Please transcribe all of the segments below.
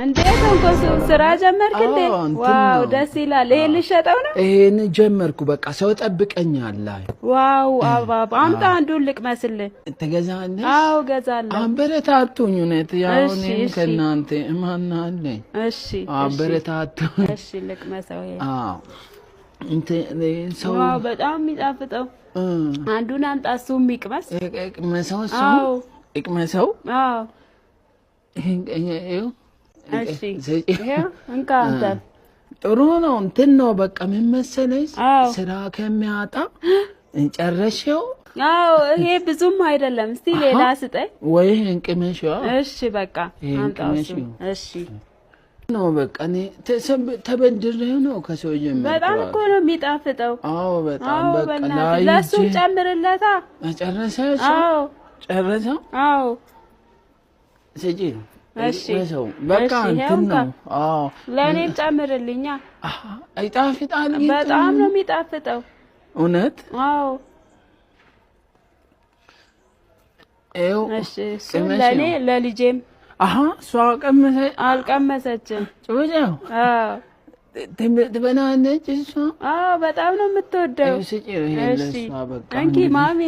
እንዴት እንኳን ስራ ጀመርክ እንዴ? ዋው ደስ ይላል። ይሄ ልሸጠው ነው? ይሄን ጀመርኩ። በቃ ሰው ጠብቀኛል። ዋው አባባ አምጣ አንዱን ልቅመስልህ። ትገዛለህ? አዎ ገዛለሁ። አበረታቱኝ። እውነት ያው እኔም ከእናንተ ማን አለኝ? እሺ አበረታቱኝ። እሺ ልቅመሰው። ይሄ አዎ እንት ሰው ዋው በጣም የሚጣፍጠው አንዱን አምጣ። እሱም ይቅመስ። ይቅመሰው። እሱ ይቅመሰው። አዎ ይሄ እሺ ይሄ እንካ አንተ ጥሩ ነው። እንትን ነው በቃ ምን መሰለሽ ስራ ከሚያጣ ጨረሽው? አዎ ይሄ ብዙም አይደለም። እስቲ ሌላ ስጠኝ ወይ እንቅመሽው። እሺ በቃ አምጣው። እሺ ነው በቃ እኔ ተበድሬው ነው ከሰው ጀምሮ። በጣም እኮ ነው የሚጣፍጠው። አዎ በጣም በቃ ላይ ለሱ ጨምርለታ። ጨረሰሽ? አዎ ጨረሰው። አዎ ስጪ። እሺ በቃ እንትን ነው። አዎ ለኔም ጨምርልኛ። አይጣፍጣል? በጣም ነው የሚጣፍጠው። እውነት? አዎ እሺ ለኔ ለልጄም። እሷ አልቀመሰችም። ጩጬው ትበላለች እሷ? አዎ በጣም ነው የምትወደው። ስጪ። እሺ እንኪ ማሚ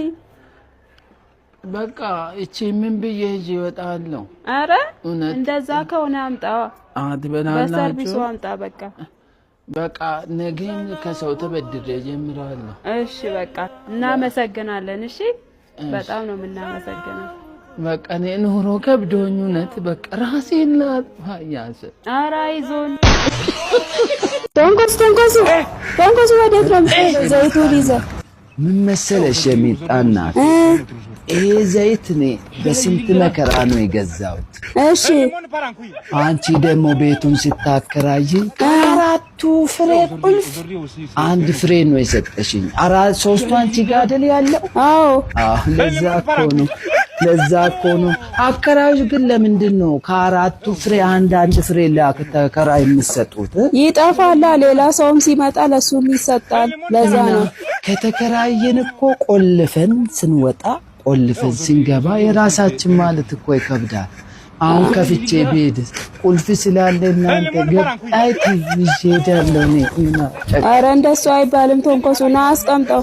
በቃ እቺ ምን ብዬ እጂ እወጣለሁ? አረ እንደዛ ከሆነ አምጣዋ። ትበላላችሁ? በሰርቪሱ አምጣ። በቃ ነገም ከሰው ተበድሬ ጀምራለሁ። እሺ በቃ እናመሰግናለን። እሺ በጣም ነው የምናመሰግነው። በቃ እኔ ኑሮ ከብዶኝ እውነት በቃ ራሴን ላያዘ። ኧረ አይዞን። ተንኮሱ ወዴት ነው? ዘይቱን ይዘህ ምን መሰለሽ የሚጣናት ይሄ ዘይት እኔ በስንት መከራ ነው የገዛሁት። እሺ አንቺ ደግሞ ቤቱን ስታከራይ አራቱ ፍሬ ቁልፍ አንድ ፍሬ ነው የሰጠሽኝ። ሶስቱ አንቺ ጋር አይደል ያለው? አዎ ለዛ እኮ ነው። አከራዮች ግን ለምንድን ነው ከአራቱ ፍሬ አንድ ፍሬ ለተከራይ የምትሰጡት? ይጠፋላ። ሌላ ሰውም ሲመጣ ለሱም ይሰጣል። ለዛ ነው ከተከራየን እኮ ቆልፈን ስንወጣ ቆልፈን ስንገባ የራሳችን ማለት እኮ ይከብዳል። አሁን ከፍቼ ቤት ቁልፍ ስላለ እናንተ ገባይ ትይዤ ሄዳለሁ። ኧረ እንደሱ አይባልም። ተንኮሱና አስቀምጠው።